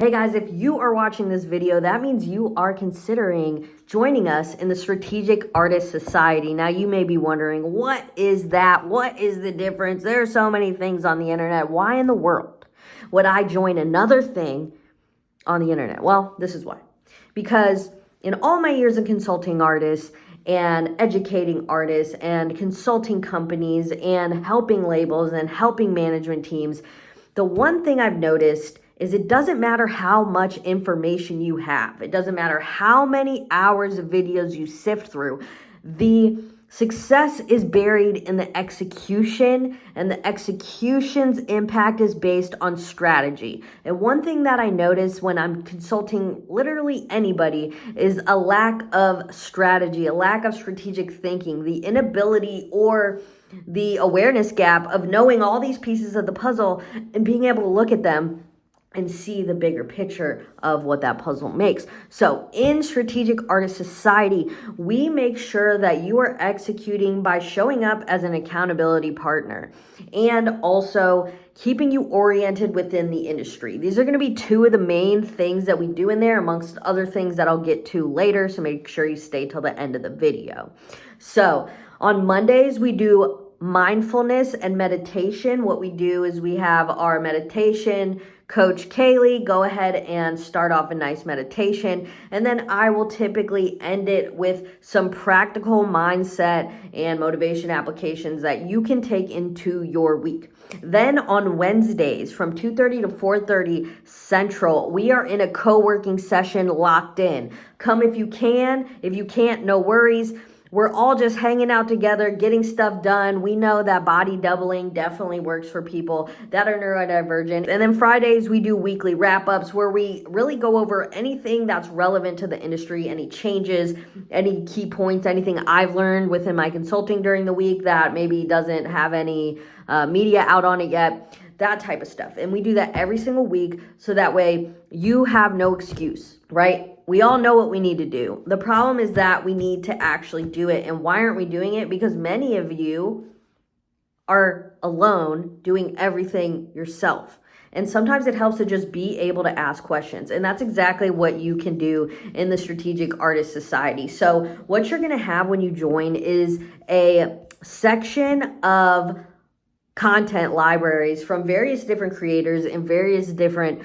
Hey guys, if you are watching this video, that means you are considering joining us in the Strategic Artist Society. Now, you may be wondering, what is that? What is the difference? There are so many things on the internet. Why in the world would I join another thing on the internet? Well, this is why. Because in all my years of consulting artists and educating artists and consulting companies and helping labels and helping management teams, the one thing I've noticed is it doesn't matter how much information you have. It doesn't matter how many hours of videos you sift through. The success is buried in the execution, and the execution's impact is based on strategy. And one thing that I notice when I'm consulting literally anybody is a lack of strategy, a lack of strategic thinking, the inability or the awareness gap of knowing all these pieces of the puzzle and being able to look at them and see the bigger picture of what that puzzle makes. So in Strategic Artist Society, we make sure that you are executing by showing up as an accountability partner and also keeping you oriented within the industry. These are going to be two of the main things that we do in there, amongst other things that I'll get to later. So make sure you stay till the end of the video. So on Mondays, we do mindfulness and meditation. What we do is we have our meditation coach Kaylee go ahead and start off a nice meditation, and then I will typically end it with some practical mindset and motivation applications that you can take into your week. Then on Wednesdays from 2:30 to 4:30 Central, we are in a co-working session locked in. Come if you can. If you can't, no worries. We're all just hanging out together, getting stuff done. We know that body doubling definitely works for people that are neurodivergent. And then Fridays, we do weekly wrap-ups where we really go over anything that's relevant to the industry, any changes, any key points, anything I've learned within my consulting during the week that maybe doesn't have any media out on it yet, that type of stuff. And we do that every single week so that way you have no excuse, right? We all know what we need to do. The problem is that we need to actually do it. And why aren't we doing it? Because many of you are alone doing everything yourself. And sometimes it helps to just be able to ask questions. And that's exactly what you can do in the Strategic Artist Society. So what you're going to have when you join is a section of content libraries from various different creators in various different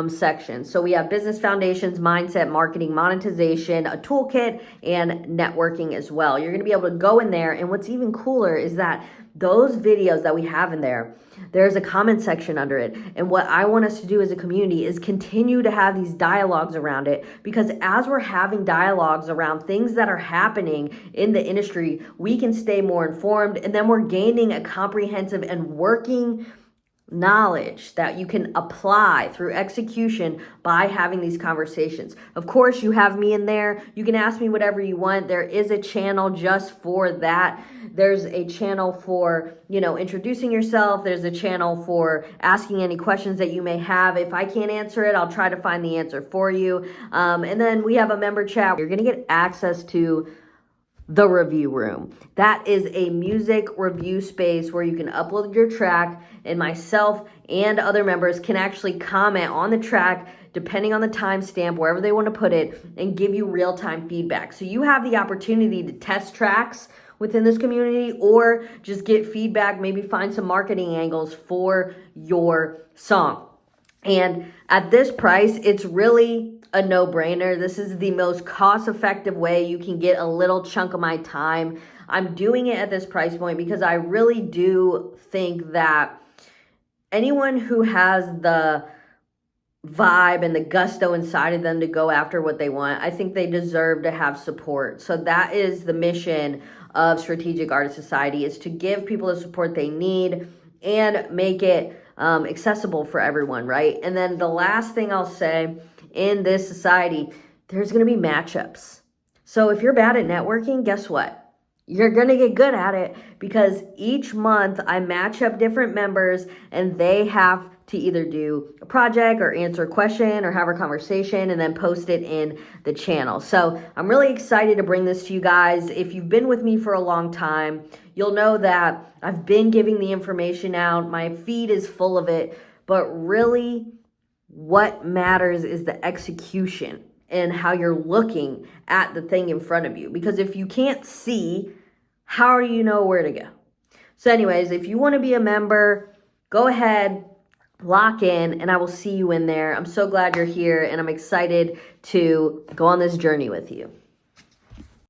sections. So we have business foundations, mindset, marketing, monetization, a toolkit, and networking as well. You're going to be able to go in there. And what's even cooler is that those videos that we have in there, there's a comment section under it. And what I want us to do as a community is continue to have these dialogues around it, because as we're having dialogues around things that are happening in the industry, we can stay more informed, and then we're gaining a comprehensive and working knowledge that you can apply through execution by having these conversations. Of course, you have me in there. You can ask me whatever you want. There is a channel just for that. There's a channel for, introducing yourself. There's a channel for asking any questions that you may have. If I can't answer it, I'll try to find the answer for you. And then we have a member chat. You're going to get access to the review room. That is a music review space where you can upload your track, and myself and other members can actually comment on the track depending on the timestamp, wherever they want to put it, and give you real-time feedback. So you have the opportunity to test tracks within this community or just get feedback, maybe find some marketing angles for your song. And at this price, it's really a no-brainer. This is the most cost-effective way you can get a little chunk of my time. I'm doing it at this price point because I really do think that anyone who has the vibe and the gusto inside of them to go after what they want, I think they deserve to have support. So that is the mission of Strategic Artist Society, is to give people the support they need and make it accessible for everyone, right? And then the last thing I'll say, in this society, there's going to be matchups. So if you're bad at networking, guess what? You're going to get good at it, because each month I match up different members and they have to either do a project or answer a question or have a conversation and then post it in the channel. So I'm really excited to bring this to you guys. If you've been with me for a long time, you'll know that I've been giving the information out. My feed is full of it, but really What matters is the execution and how you're looking at the thing in front of you. Because if you can't see, how do you know where to go? So anyways, if you want to be a member, go ahead, lock in, and I will see you in there. I'm so glad you're here, and I'm excited to go on this journey with you.